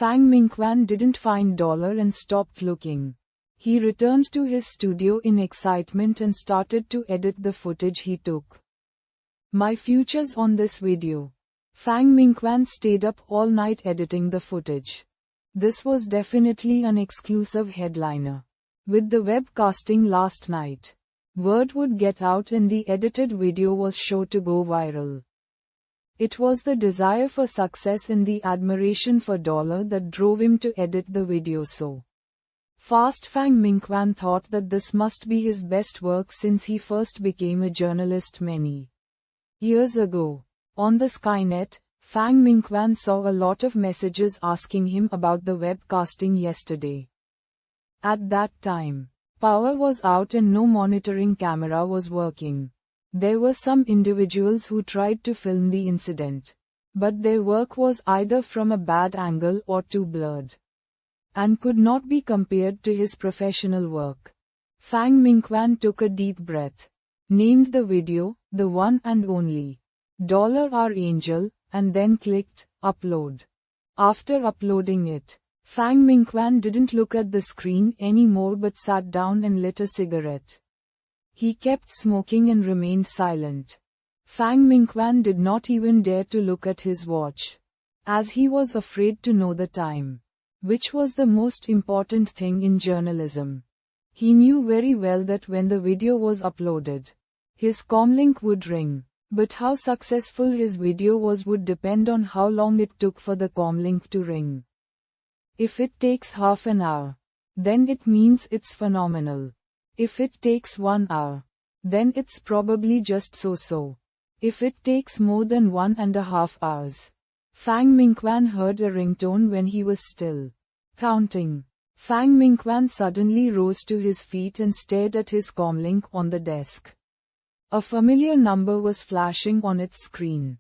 Fang Mingquan didn't find dollar and stopped looking. He returned to his studio in excitement and started to edit the footage he took. My future's on this video. Fang Mingquan stayed up all night editing the footage. This was definitely an exclusive headliner. With the webcasting last night, word would get out and the edited video was sure to go viral. It was the desire for success and the admiration for dollar that drove him to edit the video so fast. Fang Mingquan thought that this must be his best work since he first became a journalist many years ago. On the Skynet, Fang Mingquan saw a lot of messages asking him about the webcasting yesterday. At that time, power was out and no monitoring camera was working. There were some individuals who tried to film the incident, but their work was either from a bad angle or too blurred, and could not be compared to his professional work. Fang Mingquan took a deep breath, named the video, "The One and Only Our Angel," and then clicked upload. After uploading it, Fang Mingquan didn't look at the screen anymore but sat down and lit a cigarette. He kept smoking and remained silent. Fang Mingquan did not even dare to look at his watch, as he was afraid to know the time, which was the most important thing in journalism. He knew very well that when the video was uploaded, his comlink would ring. But how successful his video was would depend on how long it took for the comlink to ring. If it takes half an hour, then it means it's phenomenal. If it takes 1 hour, then it's probably just so-so. If it takes more than 1.5 hours. Fang Mingquan heard a ringtone when he was still counting. Fang Mingquan suddenly rose to his feet and stared at his comlink on the desk. A familiar number was flashing on its screen.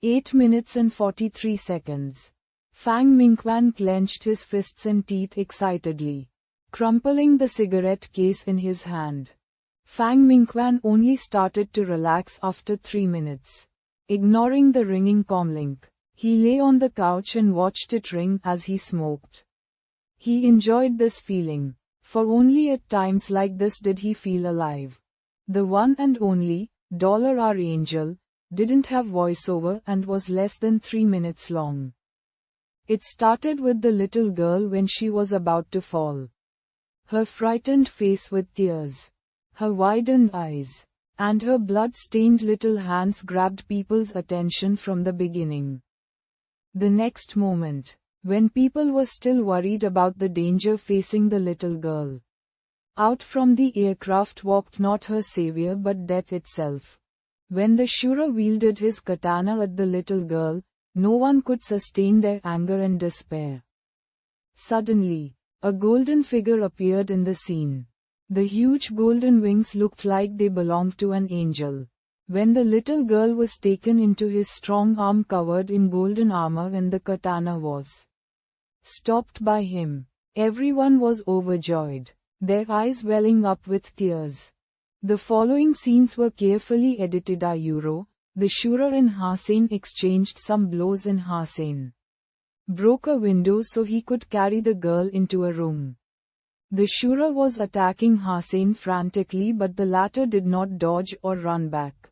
8 minutes and 43 seconds. Fang Mingquan clenched his fists and teeth excitedly, crumpling the cigarette case in his hand. Fang Mingquan only started to relax after 3 minutes. Ignoring the ringing comlink, he lay on the couch and watched it ring as he smoked. He enjoyed this feeling, for only at times like this did he feel alive. The One and Only Our Angel didn't have voiceover and was less than 3 minutes long. It started with the little girl when she was about to fall. Her frightened face with tears, her widened eyes, and her blood-stained little hands grabbed people's attention from the beginning. The next moment, when people were still worried about the danger facing the little girl, out from the aircraft walked not her savior but death itself. When the Shura wielded his katana at the little girl, no one could sustain their anger and despair. Suddenly, a golden figure appeared in the scene. The huge golden wings looked like they belonged to an angel. When the little girl was taken into his strong arm covered in golden armor and the katana was stopped by him, everyone was overjoyed, their eyes welling up with tears. The following scenes were carefully edited. The Shura and Hussein exchanged some blows and Hussein broke a window so he could carry the girl into a room. The Shura was attacking Hussein frantically but the latter did not dodge or run back.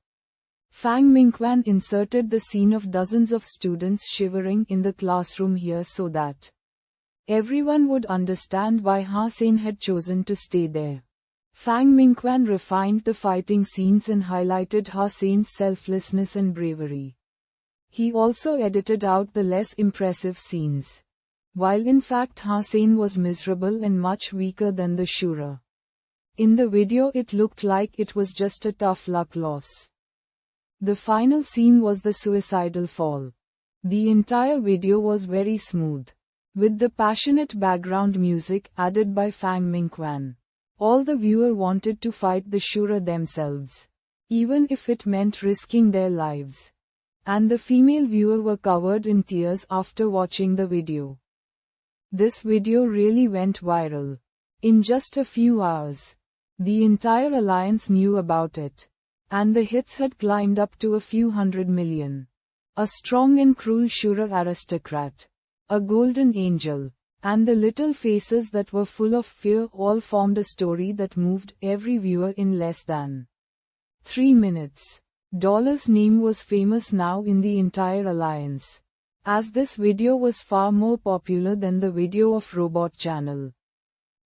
Fang Mingquan inserted the scene of dozens of students shivering in the classroom here so that everyone would understand why Hussein had chosen to stay there. Fang Mingquan refined the fighting scenes and highlighted Hussein's selflessness and bravery. He also edited out the less impressive scenes, while in fact Hussein was miserable and much weaker than the Shura. In the video it looked like it was just a tough luck loss. The final scene was the suicidal fall. The entire video was very smooth, with the passionate background music added by Fang Mingquan. All the viewer wanted to fight the Shura themselves, even if it meant risking their lives. And the female viewer were covered in tears after watching the video. This video really went viral. In just a few hours, the entire alliance knew about it, and the hits had climbed up to a few 100 million. A strong and cruel Shura aristocrat, a golden angel, and the little faces that were full of fear all formed a story that moved every viewer in less than 3 minutes. Dollar's name was famous now in the entire alliance, as this video was far more popular than the video of Robot Channel,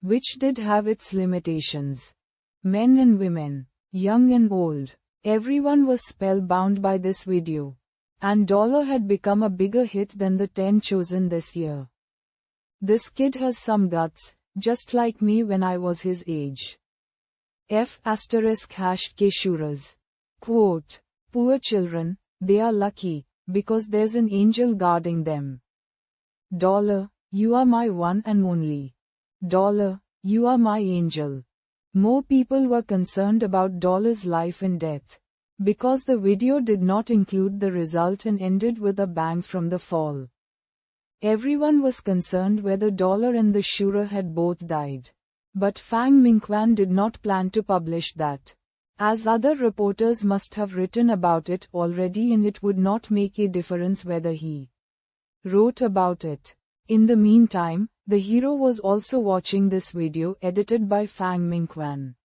which did have its limitations. Men and women, young and old, everyone was spellbound by this video. And Dollar had become a bigger hit than the 10 chosen this year. This kid has some guts, just like me when I was his age. F***Keshuras. Quote, poor children, they are lucky, because there's an angel guarding them. Dollar, you are my one and only. Dollar, you are my angel. More people were concerned about Dollar's life and death, because the video did not include the result and ended with a bang from the fall. Everyone was concerned whether Dollar and the Shura had both died. But Fang Mingquan did not plan to publish that, as other reporters must have written about it already and it would not make a difference whether he wrote about it. In the meantime, the hero was also watching this video edited by Fang Mingquan.